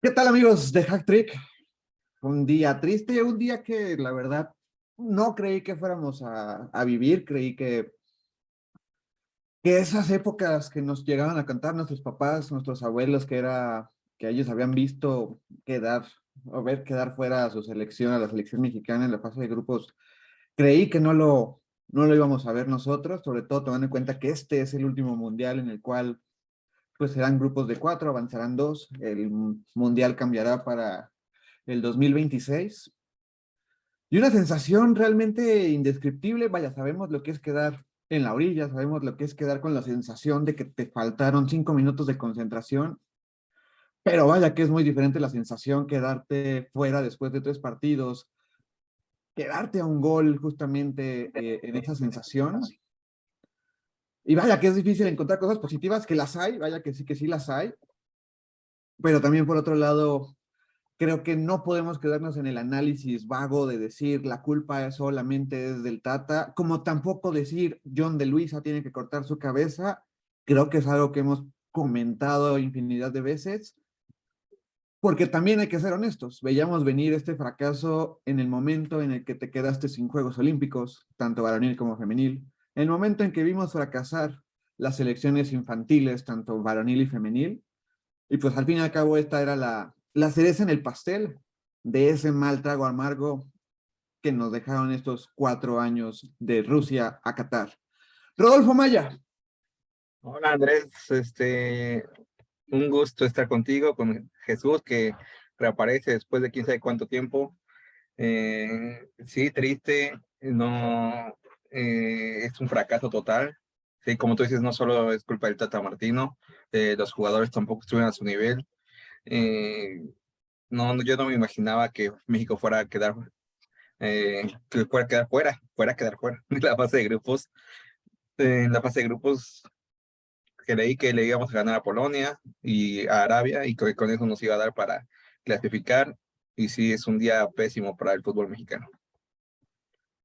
¿Qué tal, amigos de Hack Trick? Un día triste, un día que la verdad no creí que fuéramos a vivir. Creí que esas épocas que nos llegaban a cantar nuestros papás, nuestros abuelos, que ellos habían visto quedar o ver quedar fuera a su selección, a la selección mexicana en la fase de grupos, creí que no lo íbamos a ver nosotros, sobre todo tomando en cuenta que este es el último mundial en el cual pues serán grupos de cuatro, avanzarán dos, el mundial cambiará para el 2026. Y una sensación realmente indescriptible. Vaya, sabemos lo que es quedar en la orilla, sabemos lo que es quedar con la sensación de que te faltaron 5 minutos de concentración, pero vaya que es muy diferente la sensación quedarte fuera después de tres partidos, quedarte a un gol justamente en esa sensación. Y vaya que es difícil encontrar cosas positivas, que las hay, vaya que sí las hay, pero también por otro lado, creo que no podemos quedarnos en el análisis vago de decir la culpa solamente es del Tata, como tampoco decir John de Luisa tiene que cortar su cabeza. Creo que es algo que hemos comentado infinidad de veces, porque también hay que ser honestos. Veíamos venir este fracaso en el momento en el que te quedaste sin Juegos Olímpicos, tanto varonil como femenil. En el momento en que vimos fracasar las selecciones infantiles, tanto varonil y femenil, y pues al fin y al cabo esta era la cereza en el pastel de ese mal trago amargo que nos dejaron estos 4 años de Rusia a Qatar. Rodolfo Maya. Hola Andrés, un gusto estar contigo, con Jesús que reaparece después de quién sabe cuánto tiempo. Sí, triste, no, es un fracaso total. Sí, como tú dices, no solo es culpa del Tata Martino, los jugadores tampoco estuvieron a su nivel. Eh, no, yo no me imaginaba que México fuera a quedar, fuera a quedar fuera de la fase de grupos. En la fase de grupos creí que le íbamos a ganar a Polonia y a Arabia y que con eso nos iba a dar para clasificar. Y sí, es un día pésimo para el fútbol mexicano.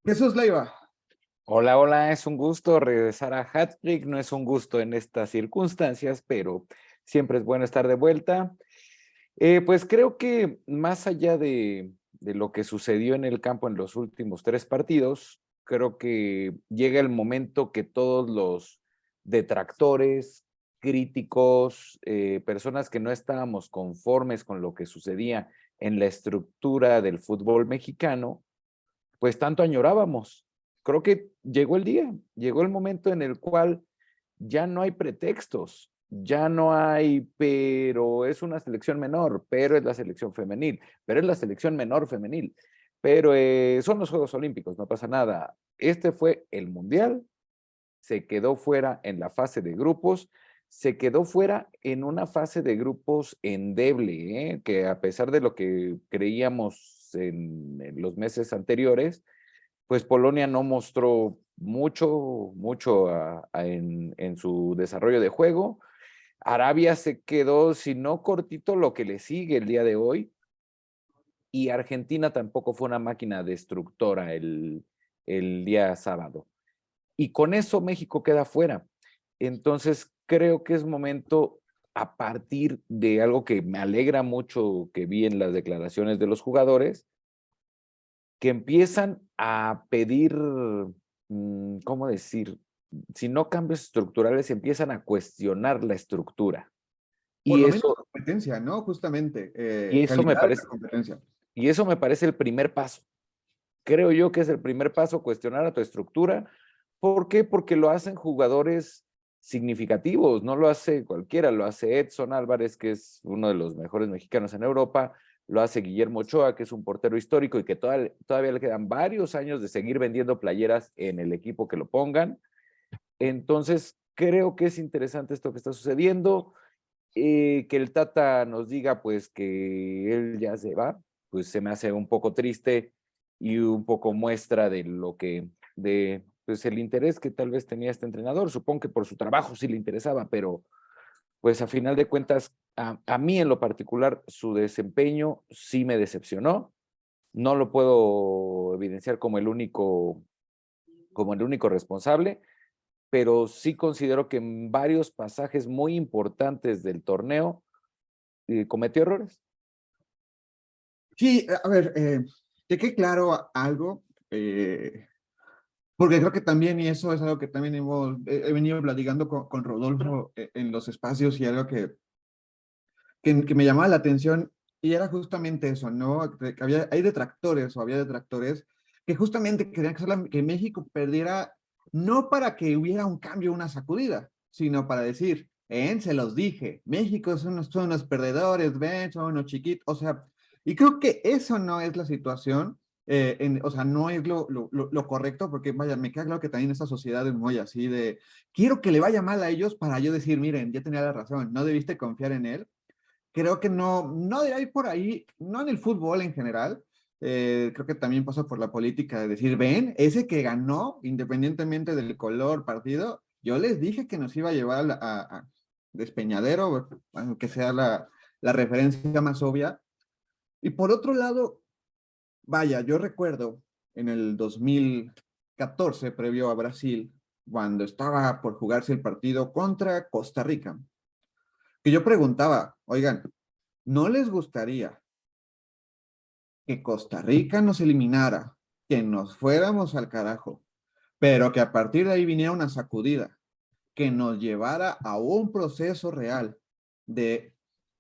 Jesús Leiva. Hola, hola, es un gusto regresar a Hat-Trick. No es un gusto en estas circunstancias, pero siempre es bueno estar de vuelta. Pues creo que más allá de lo que sucedió en el campo en los últimos tres partidos, creo que llega el momento que todos los detractores, críticos, personas que no estábamos conformes con lo que sucedía en la estructura del fútbol mexicano, pues tanto añorábamos. Creo que llegó el día, llegó el momento en el cual ya no hay pretextos, ya no hay, pero es una selección menor, pero es la selección femenil, pero es la selección menor femenil, pero son los Juegos Olímpicos, no pasa nada. Este fue el Mundial, se quedó fuera en la fase de grupos, se quedó fuera en una fase de grupos endeble, que a pesar de lo que creíamos en los meses anteriores, pues Polonia no mostró mucho en su desarrollo de juego. Arabia se quedó, si no cortito, lo que le sigue el día de hoy. Y Argentina tampoco fue una máquina destructora el día sábado. Y con eso México queda fuera. Entonces, creo que es momento, a partir de algo que me alegra mucho que vi en las declaraciones de los jugadores, que empiezan a pedir, ¿cómo decir? Si no cambios estructurales, empiezan a cuestionar la estructura. Por Y lo menos eso, competencia, ¿no? Justamente, y eso me calidad de la parece, competencia. y eso me parece el primer paso. Creo yo que es el primer paso, cuestionar a tu estructura. ¿Por qué? Porque lo hacen jugadores significativos, no lo hace cualquiera, lo hace Edson Álvarez, que es uno de los mejores mexicanos en Europa, lo hace Guillermo Ochoa, que es un portero histórico y que todavía le quedan varios años de seguir vendiendo playeras en el equipo que lo pongan. Entonces, creo que es interesante esto que está sucediendo, que el Tata nos diga pues que él ya se va, pues se me hace un poco triste y un poco muestra de lo que, de pues el interés que tal vez tenía este entrenador. Supongo que por su trabajo sí le interesaba, pero pues a final de cuentas, a mí en lo particular, su desempeño sí me decepcionó. No lo puedo evidenciar como el único responsable, pero sí considero que en varios pasajes muy importantes del torneo cometió errores. Sí, a ver, que quede claro algo, porque creo que también, y eso es algo que también he venido platicando con Rodolfo en los espacios, y algo que me llamaba la atención, y era justamente eso, ¿no? Que hay detractores, o había detractores, que justamente querían que México perdiera, no para que hubiera un cambio, una sacudida, sino para decir, se los dije, México son unos perdedores, ven, son unos chiquitos, o sea, y creo que eso no es la situación. O sea, no es lo correcto, porque vaya, me queda claro que también esta sociedad es muy así de, quiero que le vaya mal a ellos para yo decir, miren, ya tenía la razón, no debiste confiar en él. Creo que no debería ir por ahí, no en el fútbol en general. Creo que también pasa por la política de decir, ven, ese que ganó, independientemente del color partido, yo les dije que nos iba a llevar a Despeñadero, aunque sea la referencia más obvia. Y por otro lado, vaya, yo recuerdo en el 2014, previo a Brasil, cuando estaba por jugarse el partido contra Costa Rica, que yo preguntaba, oigan, ¿no les gustaría que Costa Rica nos eliminara, que nos fuéramos al carajo, pero que a partir de ahí viniera una sacudida, que nos llevara a un proceso real de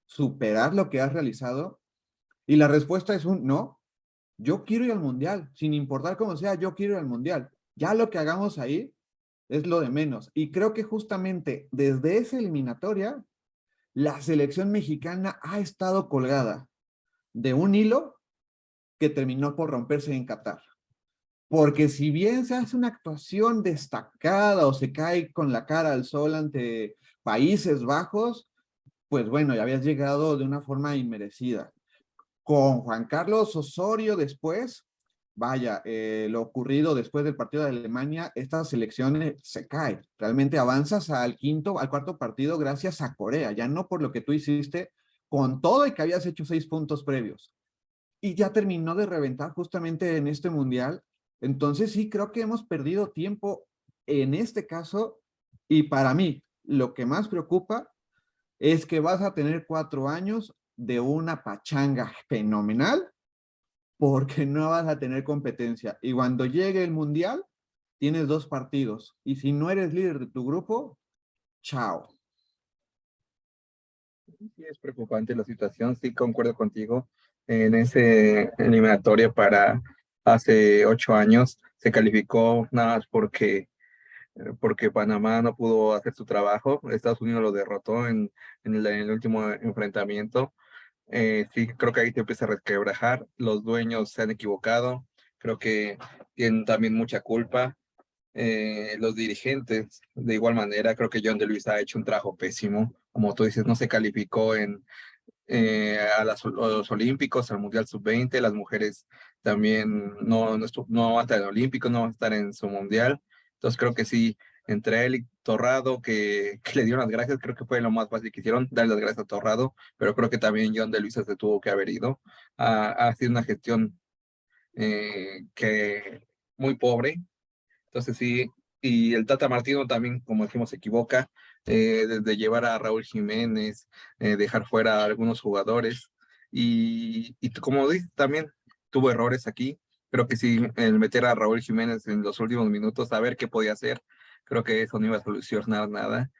superar lo que has realizado? Y la respuesta es un no. Yo quiero ir al mundial, sin importar cómo sea, yo quiero ir al mundial. Ya lo que hagamos ahí es lo de menos. Y creo que justamente desde esa eliminatoria, la selección mexicana ha estado colgada de un hilo que terminó por romperse en Qatar. Porque si bien se hace una actuación destacada o se cae con la cara al sol ante Países Bajos, pues bueno, ya habías llegado de una forma inmerecida. Con Juan Carlos Osorio después, vaya, lo ocurrido después del partido de Alemania, esta selección se cae. Realmente avanzas al cuarto partido gracias a Corea, ya no por lo que tú hiciste, con todo y que habías hecho 6 puntos previos. Y ya terminó de reventar justamente en este mundial. Entonces sí, creo que hemos perdido tiempo en este caso, y para mí lo que más preocupa es que vas a tener 4 años de una pachanga fenomenal porque no vas a tener competencia. Y cuando llegue el mundial, tienes 2 partidos. Y si no eres líder de tu grupo, chao. Sí, es preocupante la situación, sí concuerdo contigo. En ese eliminatorio para hace 8 años se calificó nada más porque Panamá no pudo hacer su trabajo. Estados Unidos lo derrotó en el último enfrentamiento. Sí, creo que ahí te empieza a resquebrajar. Los dueños se han equivocado. Creo que tienen también mucha culpa. Los dirigentes, de igual manera, creo que John de Luis ha hecho un trabajo pésimo. Como tú dices, no se calificó a los Olímpicos, al Mundial Sub-20. Las mujeres también no van a estar en Olímpicos, no van a estar en su Mundial. Entonces creo que sí, entre él y Torrado, que le dieron las gracias, creo que fue lo más fácil que hicieron, darle las gracias a Torrado, pero creo que también John de Luisa se tuvo que haber ido. Ha sido una gestión que muy pobre. Entonces sí, y el Tata Martino también, como dijimos, se equivoca, desde llevar a Raúl Jiménez, dejar fuera a algunos jugadores, y como dices, también tuvo errores aquí. Creo que sí, el meter a Raúl Jiménez en los últimos minutos, a ver qué podía hacer, creo que eso no iba a solucionar nada.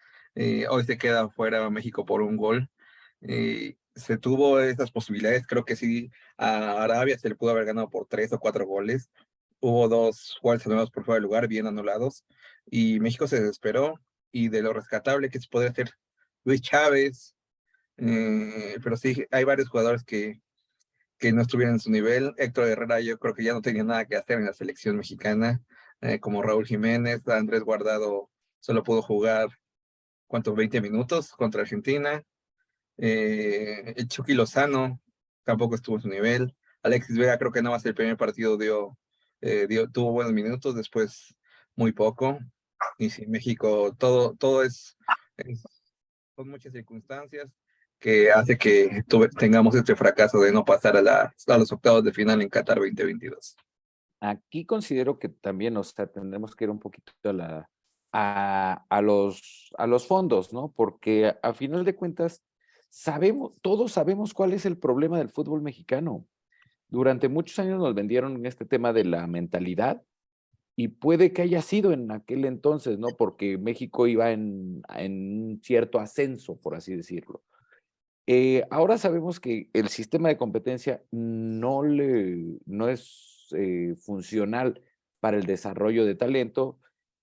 Hoy se queda fuera México por un gol. Se tuvo esas posibilidades, creo que sí, a Arabia se le pudo haber ganado por 3 o 4 goles. Hubo 2 goles anulados por fuera de lugar, bien anulados, y México se desesperó, y de lo rescatable que se podría hacer Luis Chávez, pero sí, hay varios jugadores que no estuvieron en su nivel. Héctor Herrera yo creo que ya no tenía nada que hacer en la selección mexicana, como Raúl Jiménez. Andrés Guardado solo pudo jugar, ¿cuántos? 20 minutos contra Argentina. El Chucky Lozano tampoco estuvo en su nivel. Alexis Vega creo que nada más el primer partido tuvo buenos minutos, después muy poco. Y sí, México, todo son muchas circunstancias que hace que tengamos este fracaso de no pasar a los octavos de final en Qatar 2022. Aquí considero que también, o sea, tendremos que ir un poquito a los fondos, ¿no? Porque a final de cuentas, todos sabemos cuál es el problema del fútbol mexicano. Durante muchos años nos vendieron este tema de la mentalidad y puede que haya sido en aquel entonces, ¿no? Porque México iba en cierto ascenso, por así decirlo. Ahora sabemos que el sistema de competencia no es funcional para el desarrollo de talento.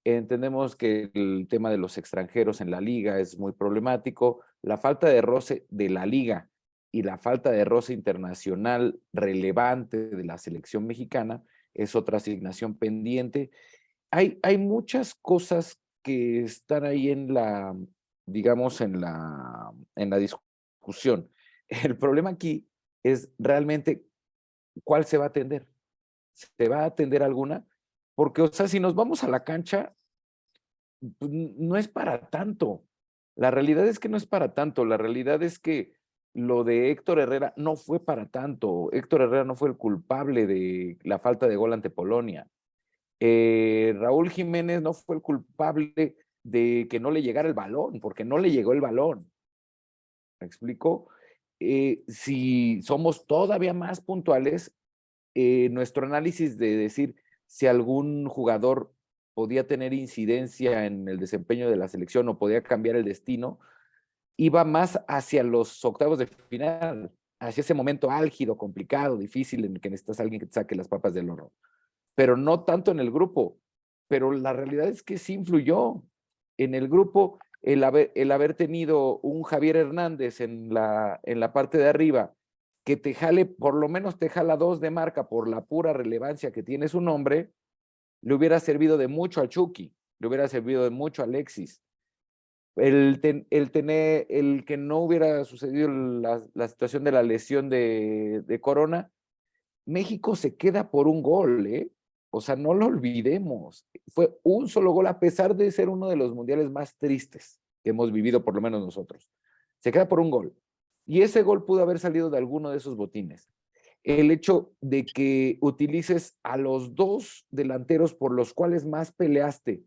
Entendemos que el tema de los extranjeros en la liga es muy problemático. La falta de roce de la liga y la falta de roce internacional relevante de la selección mexicana es otra asignación pendiente. Hay muchas cosas que están ahí digamos, en la discusión. El problema aquí es realmente cuál se va a atender. ¿Se va a atender alguna? Porque, o sea, si nos vamos a la cancha, pues, no es para tanto. La realidad es que no es para tanto. La realidad es que lo de Héctor Herrera no fue para tanto. Héctor Herrera no fue el culpable de la falta de gol ante Polonia. Raúl Jiménez no fue el culpable de que no le llegara el balón, porque no le llegó el balón. ¿Me explico? Si somos todavía más puntuales, nuestro análisis de decir si algún jugador podía tener incidencia en el desempeño de la selección o podía cambiar el destino, iba más hacia los octavos de final, hacia ese momento álgido, complicado, difícil, en el que necesitas a alguien que te saque las papas del horno, pero no tanto en el grupo. Pero la realidad es que sí influyó en el grupo el haber tenido un Javier Hernández en la parte de arriba, que te jale, por lo menos te jala 2 de marca por la pura relevancia que tiene su nombre, le hubiera servido de mucho a Chucky, le hubiera servido de mucho a Alexis. El que no hubiera sucedido la situación de la lesión de Corona, México se queda por un gol, ¿eh? O sea, no lo olvidemos. Fue un solo gol, a pesar de ser uno de los mundiales más tristes que hemos vivido, por lo menos nosotros. Se queda por un gol. Y ese gol pudo haber salido de alguno de esos botines. El hecho de que utilices a los 2 delanteros por los cuales más peleaste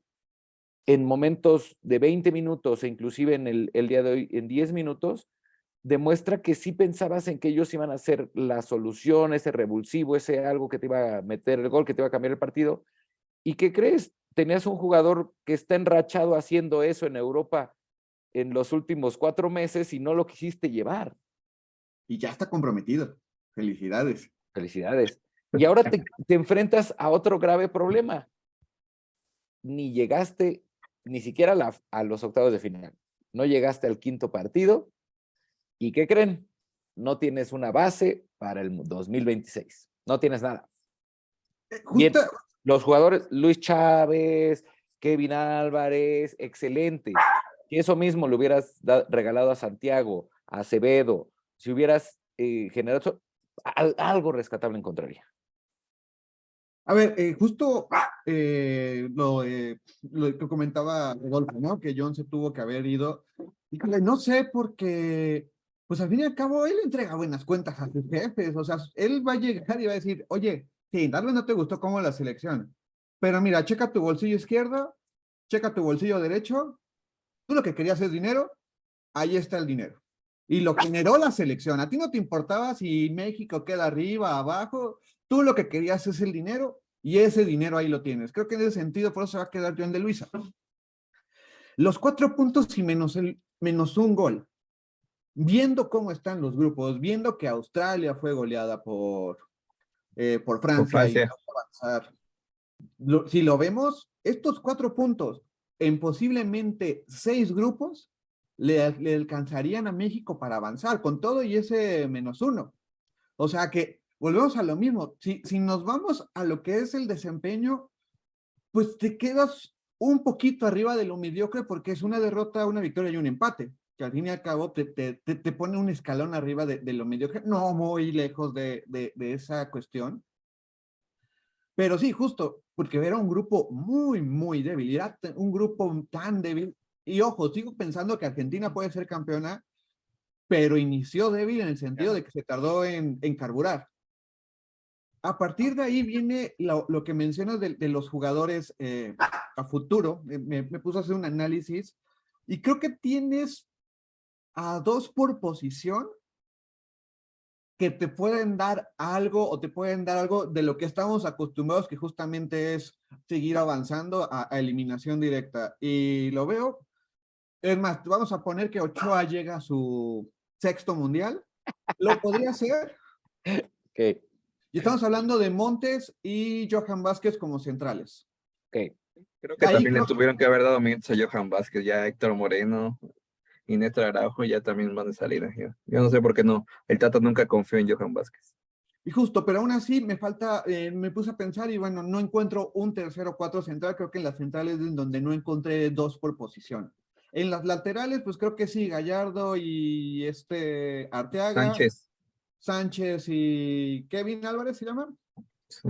en momentos de 20 minutos e inclusive en el día de hoy en 10 minutos, demuestra que sí pensabas en que ellos iban a ser la solución, ese revulsivo, ese algo que te iba a meter el gol, que te iba a cambiar el partido. ¿Y qué crees? Tenías un jugador que está enrachado haciendo eso en Europa en los últimos 4 meses y no lo quisiste llevar. Y ya está comprometido. Felicidades. Felicidades. Y ahora te enfrentas a otro grave problema. Ni llegaste ni siquiera a los octavos de final. No llegaste al quinto partido. ¿Y qué creen? No tienes una base para el 2026. No tienes nada. Bien, Justo, los jugadores, Luis Chávez, Kevin Álvarez, excelentes. Si eso mismo le hubieras regalado a Santiago, a Acevedo, si hubieras generado algo rescatable encontraría. a ver, justo lo que comentaba Rodolfo, ¿no? Que John se tuvo que haber ido. Híjole, no sé, porque, pues al fin y al cabo, él entrega buenas cuentas a sus jefes. O sea, él va a llegar y va a decir, oye, sí, tal vez no te gustó como la selección, pero mira, checa tu bolsillo izquierdo, checa tu bolsillo derecho, tú lo que querías es dinero, ahí está el dinero. Y lo generó la selección. A ti no te importaba si México queda arriba, abajo. Tú lo que querías es el dinero y ese dinero ahí lo tienes. Creo que en ese sentido, por eso se va a quedar John de Luisa. Los 4 puntos y menos un gol. Viendo cómo están los grupos, viendo que Australia fue goleada por Francia y no avanzar. Si lo vemos, estos 4 puntos en posiblemente 6 grupos le alcanzarían a México para avanzar, con todo y ese -1. O sea que volvemos a lo mismo. Si nos vamos a lo que es el desempeño, pues te quedas un poquito arriba de lo mediocre porque es una derrota, una victoria y un empate, que al fin y al cabo te pone un escalón arriba de lo mediocre, no muy lejos de esa cuestión. Pero sí, justo, porque era un grupo muy, muy débil, era un grupo tan débil. Y ojo, sigo pensando que Argentina puede ser campeona, pero inició débil en el sentido de que se tardó en carburar. A partir de ahí viene lo que mencionas de los jugadores a futuro. Me puse a hacer un análisis y creo que tienes a 2 por posición que te pueden dar algo o te pueden dar algo de lo que estamos acostumbrados, que justamente es seguir avanzando a eliminación directa. Y lo veo, es más, vamos a poner que Ochoa llega a su sexto mundial, lo podría hacer. Ok, Y estamos hablando de Montes y Johan Vázquez como centrales. ok. Creo que Ahí también le creo, tuvieron que haber dado minutos a Johan Vázquez, ya Héctor Moreno y Néstor Araujo ya también van de salida. Yo no sé por qué no. El Tata nunca confió en Johan Vázquez. y justo, pero aún así me falta, me puse a pensar y bueno, no encuentro un tercero cuatro central, creo que en las centrales es en donde no encontré dos por posición. En las laterales, pues creo que sí, Gallardo y Arteaga, Sánchez. Sánchez y Kevin Álvarez se llama. Sí.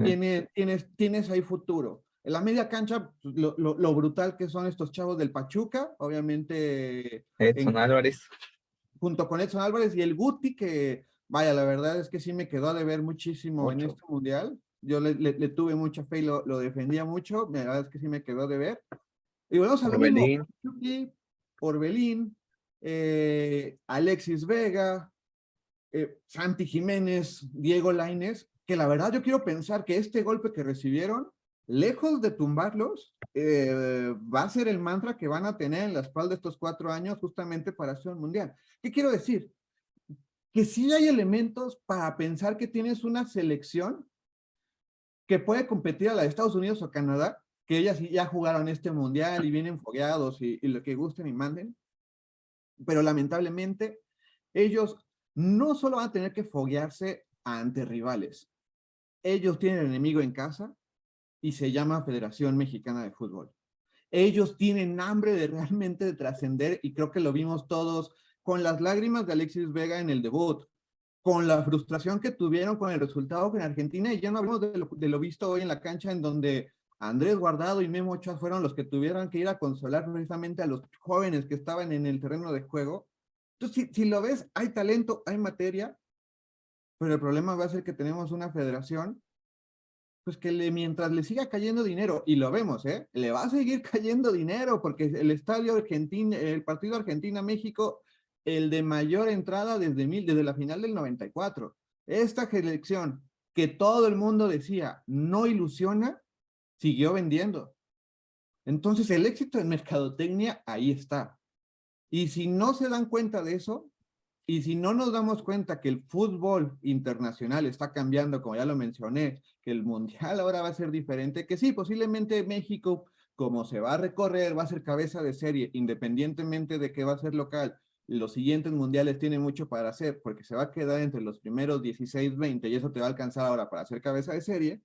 Tienes ahí futuro. En la media cancha, pues, lo brutal que son estos chavos del Pachuca, obviamente Edson Álvarez. junto con Edson Álvarez y el Guti, que vaya, la verdad es que sí me quedó a deber muchísimo en Mucho. este mundial. Yo le tuve mucha fe y lo defendía mucho, la verdad es que sí me quedó a deber. Y volvemos a lo mismo, Orbelín. Orbelín, Alexis Vega, Santi Jiménez, Diego Lainez, que la verdad yo quiero pensar que este golpe que recibieron, lejos de tumbarlos, va a ser el mantra que van a tener en la espalda estos 4 años justamente para hacer un mundial. ¿Qué quiero decir? Que sí hay elementos para pensar que tienes una selección que puede competir a la de Estados Unidos o Canadá, que ellas ya jugaron este mundial y vienen fogueados y lo que gusten y manden, pero lamentablemente ellos no solo van a tener que foguearse ante rivales, ellos tienen enemigo en casa y se llama Federación Mexicana de Fútbol. Ellos tienen hambre de realmente de trascender y creo que lo vimos todos con las lágrimas de Alexis Vega en el debut, con la frustración que tuvieron con el resultado con Argentina, y ya no hablamos de lo visto hoy en la cancha, en donde Andrés Guardado y Memo Ochoa fueron los que tuvieron que ir a consolar precisamente a los jóvenes que estaban en el terreno de juego. Entonces, si lo ves, hay talento, hay materia, pero el problema va a ser que tenemos una federación, pues que mientras le siga cayendo dinero, y lo vemos, le va a seguir cayendo dinero, porque el estadio argentino, el partido Argentina-México, el de mayor entrada desde la final del 94. Esta selección que todo el mundo decía no ilusiona, siguió vendiendo. Entonces el éxito en mercadotecnia ahí está. Y si no se dan cuenta de eso, y si no nos damos cuenta que el fútbol internacional está cambiando, como ya lo mencioné, que el mundial ahora va a ser diferente, que sí, posiblemente México, como se va a recorrer, va a ser cabeza de serie, independientemente de que va a ser local. Los siguientes mundiales tienen mucho para hacer, porque se va a quedar entre los primeros 16, 20, y eso te va a alcanzar ahora para ser cabeza de serie,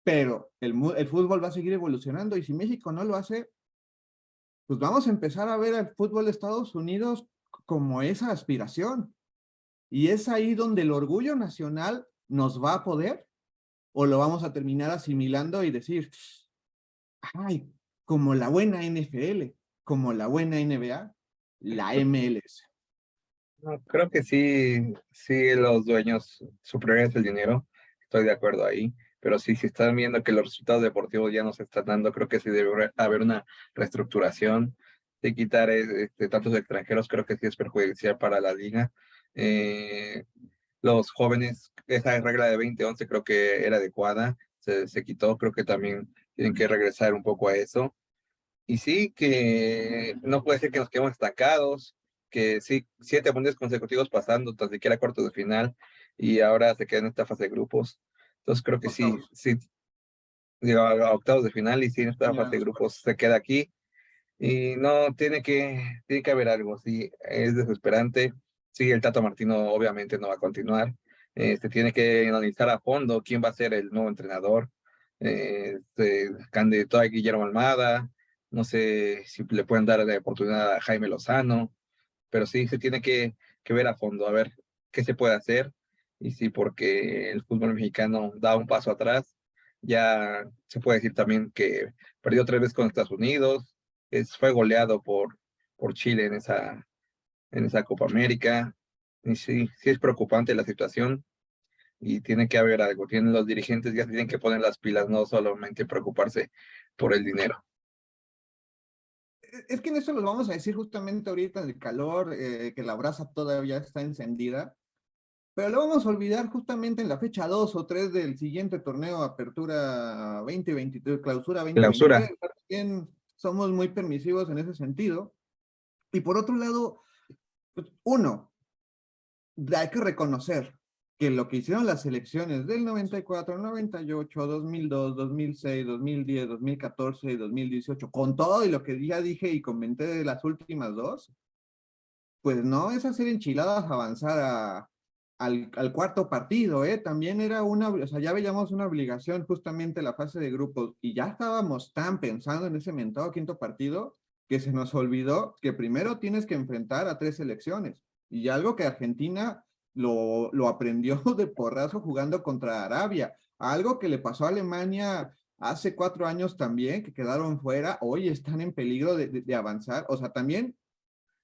pero el fútbol va a seguir evolucionando, y si México no lo hace, pues vamos a empezar a ver al fútbol de Estados Unidos como esa aspiración. Y es ahí donde el orgullo nacional nos va a poder, o lo vamos a terminar asimilando y decir, ay, como la buena NFL, como la buena NBA, la MLS. No, creo que sí, sí, los dueños, su prioridad es el dinero, estoy de acuerdo ahí, pero sí, si están viendo que los resultados deportivos ya no se están dando, creo que sí debe haber una reestructuración, de quitar tantos extranjeros, creo que sí es perjudicial para la liga. Eh, los jóvenes, esa regla de 20-11 creo que era adecuada, se quitó, creo que también tienen que regresar un poco a eso. Y sí, que no puede ser que nos quedemos estancados, que sí, 7 mundiales consecutivos pasando, tan siquiera cuartos de final, y ahora se queda en esta fase de grupos. Entonces creo que sí, Octavos. sí, digo, a octavos de final, y sí, en esta Ya fase de nos grupos se queda aquí. Y no, tiene que haber algo, sí, es desesperante. Sí, el Tato Martino obviamente no va a continuar. Tiene que analizar a fondo quién va a ser el nuevo entrenador. Candidato a Guillermo Almada, no sé si le pueden dar la oportunidad a Jaime Lozano, pero sí se tiene que ver a fondo, a ver qué se puede hacer. Y sí, porque el fútbol mexicano da un paso atrás. Ya se puede decir también que perdió 3 veces con Estados Unidos, fue goleado por Chile en esa Copa América. Y sí, sí es preocupante la situación y tiene que haber algo. Los dirigentes ya tienen que poner las pilas, no solamente preocuparse por el dinero. Es que en eso lo vamos a decir justamente ahorita en el calor, que la brasa todavía está encendida. pero lo vamos a olvidar justamente en la fecha 2 o 3 del siguiente torneo Apertura 2023, Clausura Clausura. 2023. También somos muy permisivos en ese sentido. Y por otro lado, pues, uno, hay que reconocer que lo que hicieron las selecciones del 94, 98, 2002, 2006, 2010, 2014 y 2018, con todo y lo que ya dije y comenté de las últimas dos, pues no es hacer enchiladas avanzar al cuarto partido, ¿eh? También era o sea, ya veíamos una obligación justamente la fase de grupos y ya estábamos tan pensando en ese mentado quinto partido que se nos olvidó que primero tienes que enfrentar a 3 selecciones y algo que Argentina lo aprendió de porrazo jugando contra Arabia, algo que le pasó a Alemania hace 4 años también, que quedaron fuera, hoy están en peligro de avanzar, o sea, también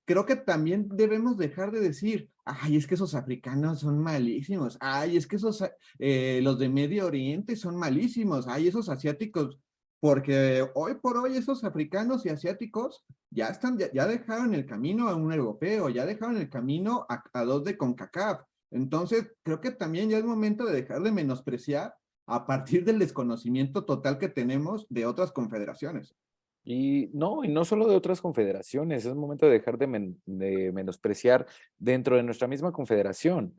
creo que también debemos dejar de decir, ay, es que esos africanos son malísimos, ay, es que esos, los de Medio Oriente son malísimos, ay, esos asiáticos, porque hoy por hoy esos africanos y asiáticos ya están, ya dejaron el camino a un europeo, ya dejaron el camino a dos de CONCACAF. Entonces, creo que también ya es momento de dejar de menospreciar a partir del desconocimiento total que tenemos de otras confederaciones. Y no solo de otras confederaciones, es momento de dejar de menospreciar dentro de nuestra misma confederación.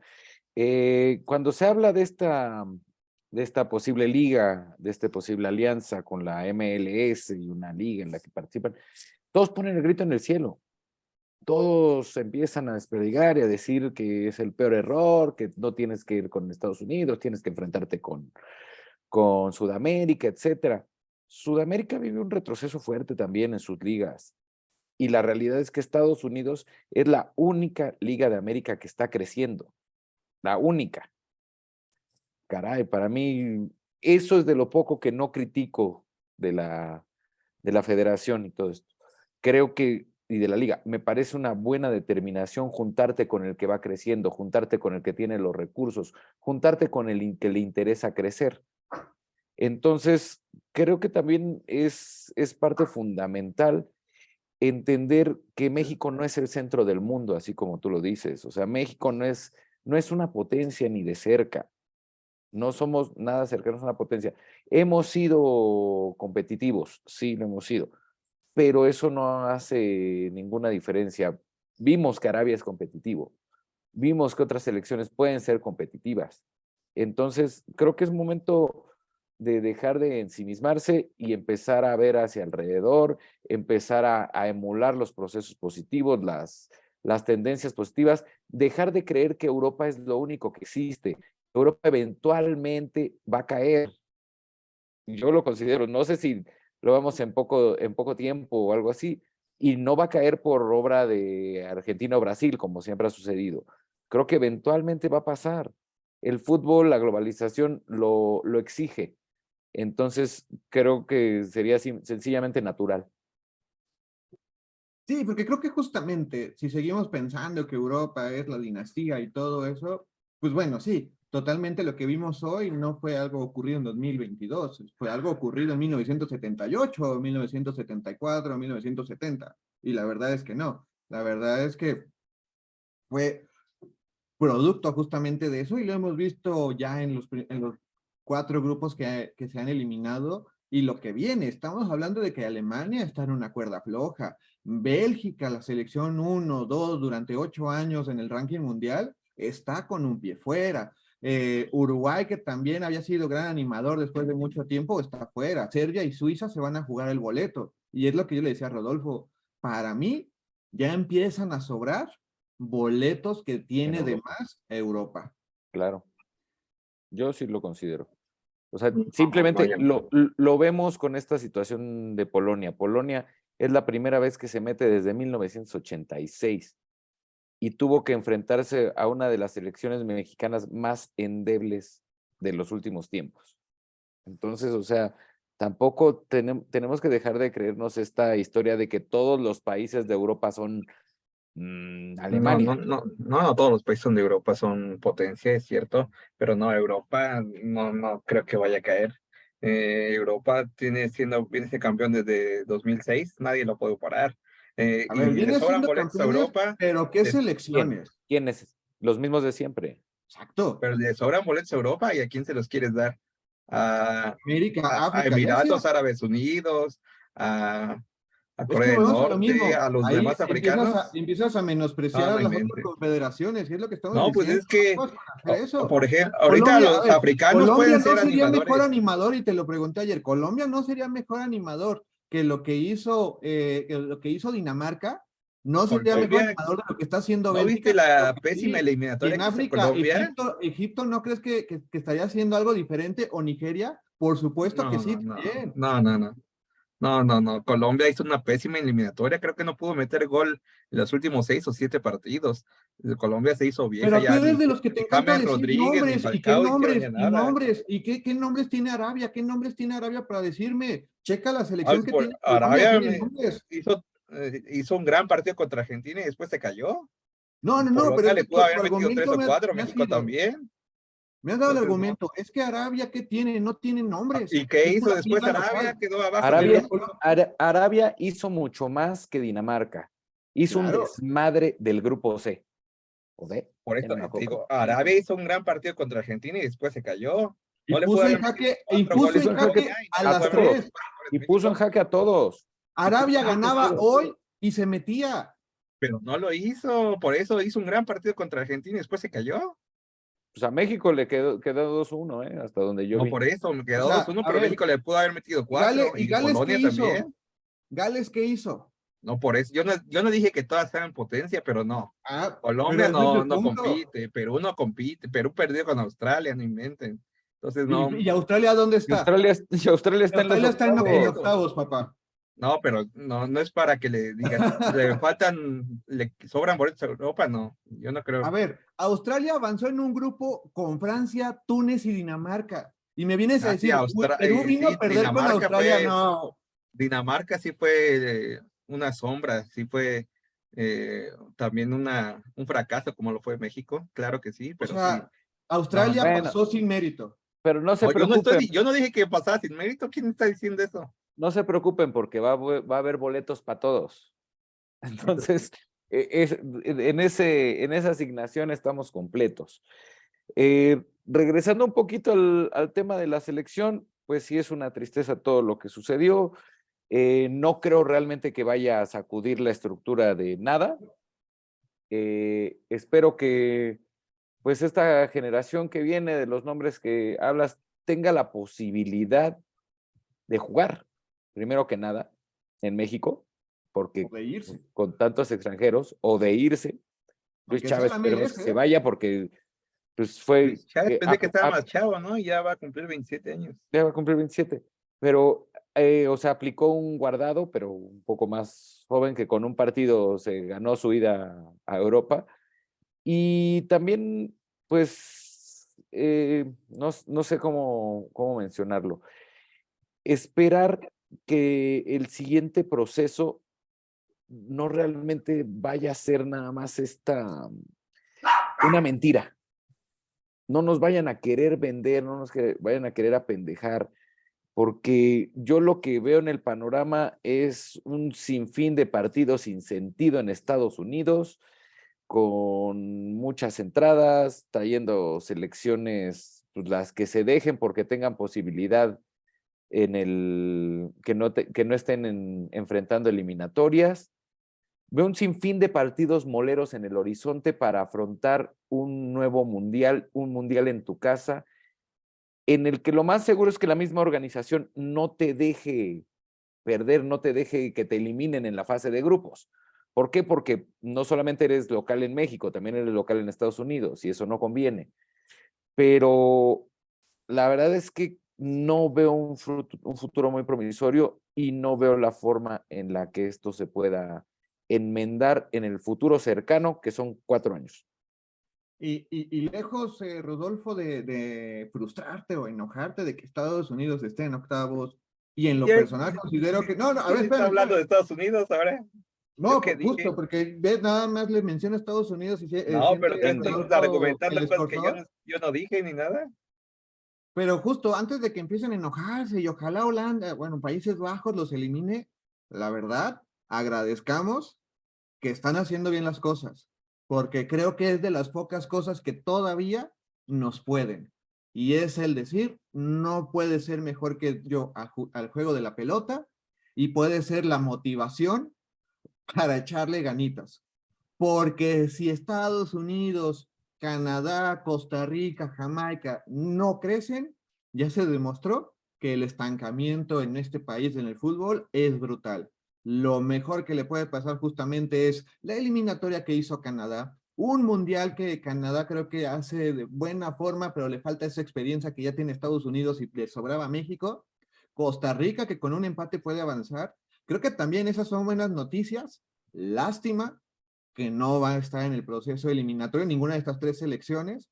Cuando se habla de esta posible liga, de esta posible alianza con la MLS y una liga en la que participan, todos ponen el grito en el cielo. Todos empiezan a desperdigar y a decir que es el peor error, que no tienes que ir con Estados Unidos, tienes que enfrentarte con Sudamérica, etcétera. Sudamérica vive un retroceso fuerte también en sus ligas. Y la realidad es que Estados Unidos es la única liga de América que está creciendo. La única. Caray, para mí, eso es de lo poco que no critico de la federación y todo esto. Creo que, y de la liga, me parece una buena determinación juntarte con el que va creciendo, juntarte con el que tiene los recursos, juntarte con el que le interesa crecer. Entonces, creo que también es parte fundamental entender que México no es el centro del mundo, así como tú lo dices. O sea, México no es una potencia ni de cerca. No somos nada cercanos a una potencia. Hemos sido competitivos, sí, lo hemos sido, pero eso no hace ninguna diferencia. Vimos que Arabia es competitivo, vimos que otras selecciones pueden ser competitivas. Entonces, creo que es momento de dejar de ensimismarse y empezar a ver hacia alrededor, empezar a emular los procesos positivos, las tendencias positivas, dejar de creer que Europa es lo único que existe. Europa eventualmente va a caer. Yo lo considero, no sé si lo vamos en poco tiempo o algo así, y no va a caer por obra de Argentina o Brasil, como siempre ha sucedido. Creo que eventualmente va a pasar. El fútbol, la globalización lo exige. Entonces, creo que sería sencillamente natural. Sí, porque creo que justamente si seguimos pensando que Europa es la dinastía y todo eso, pues bueno, sí, totalmente lo que vimos hoy no fue algo ocurrido en 2022, fue algo ocurrido en 1978, 1974, 1970. Y la verdad es que no, la verdad es que fue producto justamente de eso y lo hemos visto ya en los 4 grupos que se han eliminado y lo que viene. Estamos hablando de que Alemania está en una cuerda floja. Bélgica, la selección 1, 2 durante 8 años en el ranking mundial, está con un pie fuera. Uruguay, que también había sido gran animador después de mucho tiempo, está fuera. Serbia y Suiza se van a jugar el boleto. Y es lo que yo le decía a Rodolfo, para mí ya empiezan a sobrar boletos que tiene de más Europa. Claro, yo sí lo considero. O sea, No, simplemente yo lo vemos con esta situación de Polonia. Polonia es la primera vez que se mete desde 1986 y tuvo que enfrentarse a una de las selecciones mexicanas más endebles de los últimos tiempos. Entonces, o sea, tampoco tenemos que dejar de creernos esta historia de que todos los países de Europa son Alemania. no todos los países de Europa son potencia, es cierto, pero no, Europa no creo que vaya a caer. Europa viene siendo campeón desde 2006, nadie lo puede parar. A ver, Y le viene sobran siendo boletos a campeones, Europa. pero ¿qué ¿Quién? selecciones? ¿Quiénes? Los mismos de siempre. Exacto. Pero le sobran boletos a Europa, ¿y a quién se los quieres dar? A, América, a África y Asia. Emiratos Árabes Unidos, a, a Es que Corea del volvemos a lo Norte, mismo. a los Ahí demás africanos. empiezas a No, menospreciar a no las otras inventes. confederaciones, y es lo que estamos No, pues diciendo. es que, Vamos a hacer eso. por ejemplo, ahorita Colombia, a los ver, africanos Colombia pueden no ser sería mejor animadores. animador, y te lo pregunté ayer. Colombia no sería mejor animador que lo que hizo Dinamarca. No sería mejor Colombia, animador de lo que está haciendo ¿no viste Bélgica. Creo la que pésima sí. Y eliminatoria en que hizo África, Colombia? Egipto, ¿no crees que estaría haciendo algo diferente? ¿O Nigeria? Por supuesto que No, sí, no, no, también. no, no, no. No, no, no. Colombia hizo una pésima eliminatoria. Creo que no pudo meter gol en los últimos 6 o 7 partidos. Colombia se hizo vieja. Pero tú Ya eres ni, de los que te ni encanta James decir Rodríguez ni nombres, y qué Falcao hicieron ya nombres, y nada. nombres, y qué nombres tiene Arabia, qué nombres tiene Arabia para decirme. Checa la Ah, selección que por tiene Colombia, Arabia tiene nombres. hizo un gran partido contra Argentina y después se cayó. No, no, no, pero Polonia es le que pudo tu haber metido tres argumento o cuatro, me ha México sido, también. me has dado el Entonces, no. argumento, es que Arabia, ¿qué tiene? No tiene nombres, ¿Y qué es hizo una después liga Arabia? local. Quedó abajo en el Arabia, grupo. Arabia hizo mucho más que Dinamarca. Hizo un Claro, desmadre del grupo C o D Por en esto la te Copa. digo, Arabia hizo un gran partido contra Argentina y después se cayó. y No le pudo puso en haber metido jaque, y cuatro puso goles Puso en en Colombia jaque jaque y no a le a pudo las haber metido todos. tres. goles Y puso en México. jaque a todos. Y puso Arabia en jaque a ganaba todos. hoy y se metía. Pero no lo hizo, por eso hizo un gran partido contra Argentina y después se cayó. Pues a México le quedó 2-1, hasta donde yo No, vi. por eso me O quedó dos sea, uno, a pero ver, México le pudo haber metido ¿y cuatro Y y Gales qué Polonia hizo? también. ¿Gales qué hizo? No, por eso. Yo no dije que todas eran potencia, pero no. Ah, pero Colombia ese es no, el no punto. compite, Perú no compite, Perú perdió con Australia, no inventen. Entonces, no, Y Australia dónde Y está? Australia, y Australia Y está en los Australia está en octavos. eso. octavos, papá. No, pero no, no es para que le digan, le sobran boletos a Europa, no, yo no A creo. ver, Australia avanzó en un grupo con Francia, Túnez y Dinamarca. Y me vienes a Ah, sí, decir, "Uy, Perú vino sí, a perder con Australia". No, Dinamarca sí fue una sombra, sí fue también un fracaso como lo fue México, claro que sí, o pero sí, sea, no, Australia no. Bueno, pasó sin mérito. pero no se No, preocupen, yo no dije que pasara sin mérito, ¿quién está diciendo eso? no se preocupen porque va a haber boletos para todos. Entonces, en esa asignación estamos completos. Regresando un poquito al tema de la selección, pues sí es una tristeza todo lo que sucedió. No creo realmente que vaya a sacudir la estructura de nada. Espero que pues esta generación que viene de los nombres que hablas tenga la posibilidad de jugar, primero que nada, en México, O porque de irse. con tantos extranjeros, o de irse. Luis Aunque sea Chávez, la esperemos que MLS, se ¿eh? vaya porque pues fue, Luis Chávez pensé que estaba más chavo, ¿no? Y ya va a cumplir 27 años. ya va a cumplir 27, pero, o sea, aplicó un Guardado, pero un poco más joven, que con un partido se ganó su ida a Europa. Y también, pues, no sé cómo mencionarlo. Esperar que el siguiente proceso no realmente vaya a ser nada más una mentira. No nos vayan a querer vender, no nos vayan a querer apendejar, porque yo lo que veo en el panorama es un sinfín de partidos sin sentido en Estados Unidos, con muchas entradas, trayendo selecciones, pues, las que se dejen porque tengan posibilidad que no estén enfrentando eliminatorias. Veo un sinfín de partidos moleros en el horizonte para afrontar un nuevo mundial, un mundial en tu casa, en el que lo más seguro es que la misma organización no te deje perder, no te deje que te eliminen en la fase de grupos. ¿Por qué? Porque no solamente eres local en México, también eres local en Estados Unidos y eso no conviene. Pero la verdad es que no veo un futuro muy promisorio y no veo la forma en la que esto se pueda enmendar en el futuro cercano, que son 4 años. Y lejos, Rodolfo, de frustrarte o enojarte de que Estados Unidos esté en octavos, y en lo personal considero que... No, no, a ¿Quién ver, está espérame, hablando espérame. de Estados Unidos ahora? ¿Yo No, qué dije? justo, porque ves, nada más le menciona Estados Unidos y No, pero tú siente estás Rodolfo el argumentando cosas que escorzo. yo no dije ni nada. Pero justo antes de que empiecen a enojarse y ojalá Holanda, bueno, Países Bajos los elimine, la verdad, agradezcamos que están haciendo bien las cosas, porque creo que es de las pocas cosas que todavía nos pueden. Y es el decir, no puede ser mejor que yo al juego de la pelota y puede ser la motivación para echarle ganitas. Porque si Estados Unidos, Canadá, Costa Rica, Jamaica no crecen, ya se demostró que el estancamiento en este país en el fútbol es brutal. Lo mejor que le puede pasar justamente es la eliminatoria que hizo Canadá, un mundial que Canadá creo que hace de buena forma, pero le falta esa experiencia que ya tiene Estados Unidos y le sobraba México. Costa Rica, que con un empate puede avanzar. Creo que también esas son buenas noticias. Lástima que no va a estar en el proceso eliminatorio ninguna de estas tres selecciones,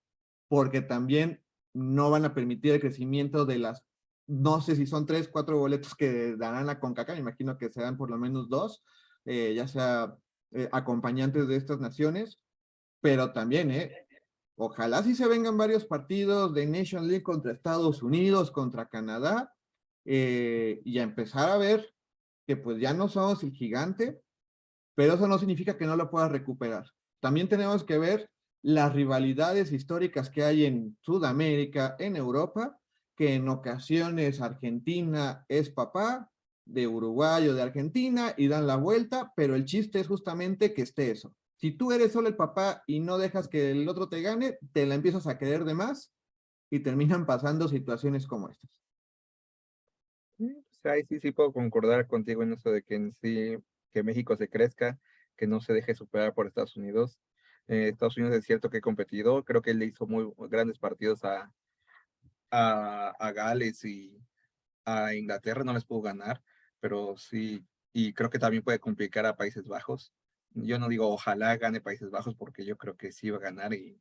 porque también no van a permitir el crecimiento de las, no sé si son 3, 4 boletos que darán a CONCACAF, me imagino que serán por lo menos 2, ya sea acompañantes de estas naciones, pero también, ojalá sí se vengan varios partidos de Nation League contra Estados Unidos, contra Canadá, y a empezar a ver que pues ya no somos el gigante, pero eso no significa que no lo puedas recuperar. También tenemos que ver las rivalidades históricas que hay en Sudamérica, en Europa, que en ocasiones Argentina es papá de Uruguay o de Argentina y dan la vuelta, pero el chiste es justamente que esté eso. Si tú eres solo el papá y no dejas que el otro te gane, te la empiezas a querer de más y terminan pasando situaciones como estas. Ahí sí puedo concordar contigo en eso de que en sí, que México se crezca, que no se deje superar por Estados Unidos. Estados Unidos es cierto que ha competido, creo que él le hizo muy grandes partidos a Gales y a Inglaterra, no les pudo ganar, pero sí, y creo que también puede complicar a Países Bajos. Yo no digo ojalá gane Países Bajos porque yo creo que sí va a ganar y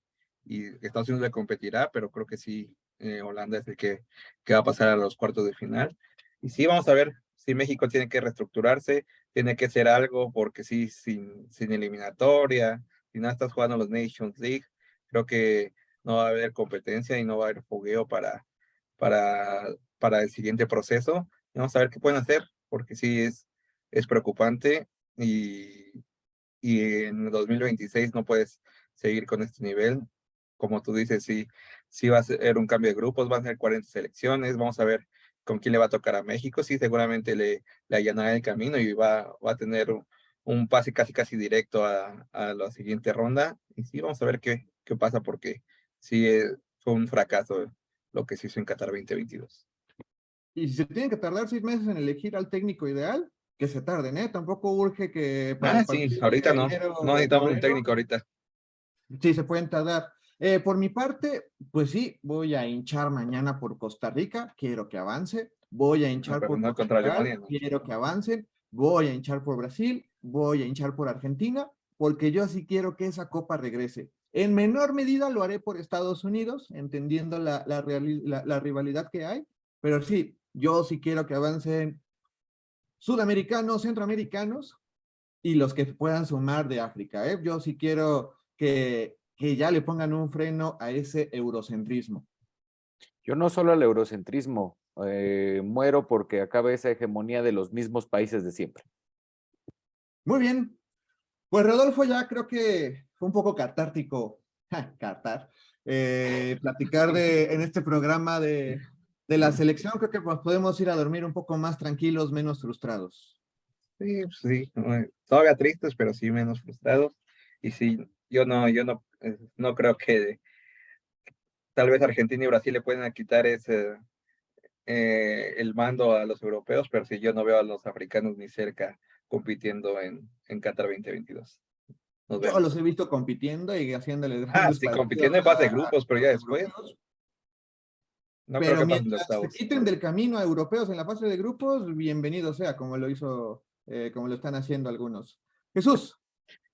Estados Unidos le competirá, pero creo que sí, Holanda es el que va a pasar a los cuartos de final. Y sí, vamos a ver si México tiene que reestructurarse, tiene que hacer algo, porque sí, sin eliminatoria, si no estás jugando los Nations League, creo que no va a haber competencia y no va a haber fogueo para, para el siguiente proceso. Vamos a ver qué pueden hacer, porque sí es preocupante y en 2026 no puedes seguir con este nivel. Como tú dices, sí va a ser un cambio de grupos, van a ser 40 selecciones, vamos a ver con quién le va a tocar a México. Sí, seguramente le allanará el camino y va a tener un pase casi directo a la siguiente ronda. Y sí, vamos a ver qué pasa, porque sí fue un fracaso lo que se hizo en Qatar 2022. Y si se tienen que tardar 6 meses en elegir al técnico ideal, que se tarden, ¿eh? Tampoco urge que para el Sí, partido ahorita de no, enero no o necesitamos un febrero, técnico ahorita. sí, se pueden tardar. Por mi parte, pues sí, voy a hinchar mañana por Costa Rica, quiero que avance. Voy a hinchar Pero por no contra Portugal, Alemania, ¿no? quiero que avancen. Voy a hinchar por Brasil, voy a hinchar por Argentina, porque yo sí quiero que esa copa regrese. En menor medida lo haré por Estados Unidos, entendiendo la rivalidad que hay, pero sí, yo sí quiero que avancen sudamericanos, centroamericanos y los que puedan sumar de África. Yo sí quiero que ya le pongan un freno a ese eurocentrismo. Yo no solo al eurocentrismo, muero porque acabe esa hegemonía de los mismos países de siempre. Muy bien. Pues Rodolfo, ya creo que fue un poco catártico, platicar en este programa de la selección. Creo que pues, podemos ir a dormir un poco más tranquilos, menos frustrados. Sí, pues sí, todavía tristes, pero sí menos frustrados. Y sí, no creo que tal vez Argentina y Brasil le pueden quitar el mando a los europeos, pero sí, yo no veo a los africanos ni cerca compitiendo en Qatar 2022. Nos Yo los vemos. he visto compitiendo y haciéndole grandes Sí, partidos compitiendo en fase de a grupos, pero ya los después europeos. no creo Pero que pasen de mientras se octavos. quiten del camino a europeos en la fase de grupos, bienvenido sea, como lo están haciendo algunos. Jesús,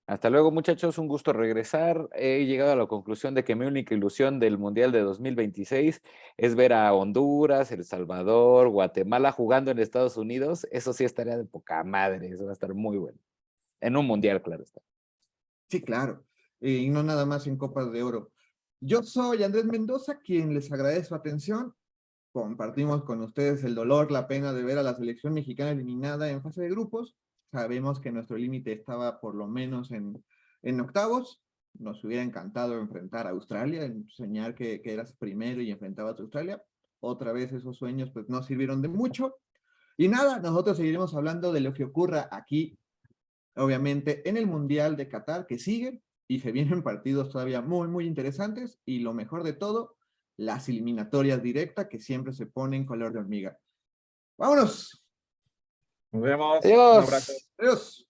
Hasta luego, muchachos. Un gusto regresar. He llegado a la conclusión de que mi única ilusión del Mundial de 2026 es ver a Honduras, El Salvador, Guatemala jugando en Estados Unidos. Eso sí estaría de poca madre. Eso va a estar muy bueno. En un Mundial, claro está. sí, claro, y no nada más en Copas de Oro. Yo soy Andrés Mendoza, quien les agradece su atención. Compartimos con ustedes el dolor, la pena de ver a la selección mexicana eliminada en fase de grupos. Sabemos que nuestro límite estaba por lo menos en octavos. nos hubiera encantado enfrentar a Australia, soñar que eras primero y enfrentabas a Australia. Otra vez esos sueños pues no sirvieron de mucho. Y nada, nosotros seguiremos hablando de lo que ocurra aquí, obviamente, en el Mundial de Qatar que sigue, y se vienen partidos todavía muy, muy interesantes, y lo mejor de todo, las eliminatorias directas que siempre se ponen color de hormiga. ¡Vámonos! Nos vemos. Un abrazo. Adiós. Adiós.